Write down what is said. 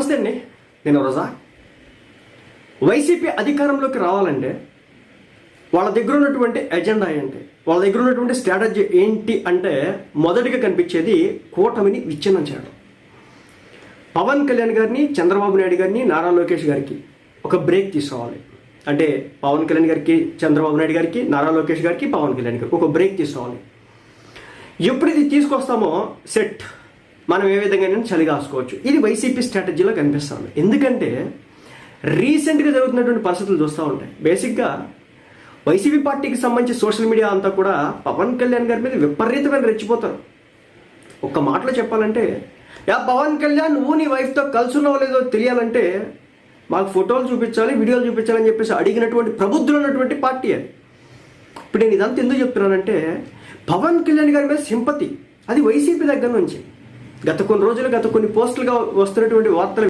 నమస్తే అండి, నేను రోజా. వైసీపీ అధికారంలోకి రావాలంటే వాళ్ళ దగ్గర ఉన్నటువంటి ఎజెండా ఏంటి, వాళ్ళ దగ్గర ఉన్నటువంటి స్ట్రాటజీ ఏంటి అంటే మొదటిగా కనిపించేది కూటమిని విచ్ఛిన్నం చేయడం. పవన్ కళ్యాణ్ గారిని, చంద్రబాబు నాయుడు గారిని, నారా లోకేష్ గారికి ఒక బ్రేక్ తీసుకోవాలి. అంటే పవన్ కళ్యాణ్ గారికి, చంద్రబాబు నాయుడు గారికి, నారా లోకేష్ గారికి, పవన్ కళ్యాణ్ గారికి ఒక బ్రేక్ తీసుకోవాలి. ఎప్పుడు ఇది తీసుకొస్తామో సెట్ మనం ఏ విధంగా చలి కాసుకోవచ్చు. ఇది వైసీపీ స్ట్రాటజీలో కనిపిస్తుంది. ఎందుకంటే రీసెంట్గా జరుగుతున్నటువంటి పరిస్థితులు చూస్తూ ఉంటాయి. బేసిక్గా వైసీపీ పార్టీకి సంబంధించి సోషల్ మీడియా అంతా కూడా పవన్ కళ్యాణ్ గారి మీద విపరీతమైన రెచ్చిపోతారు. ఒక్క మాటలో చెప్పాలంటే, పవన్ కళ్యాణ్ నువ్వు నీ వైఫ్తో కలిసి ఉన్నావో లేదో తెలియాలంటే మాకు ఫోటోలు చూపించాలి, వీడియోలు చూపించాలని చెప్పేసి అడిగినటువంటి ప్రబుద్ధులు ఉన్నటువంటి పార్టీ అది. ఇప్పుడు నేను ఇదంతా ఎందుకు చెప్తున్నానంటే, పవన్ కళ్యాణ్ గారి మీద సింపతి అది వైసీపీ దగ్గర నుంచి గత కొన్ని రోజులు, గత కొన్ని పోస్టులుగా వస్తున్నటువంటి వార్తలు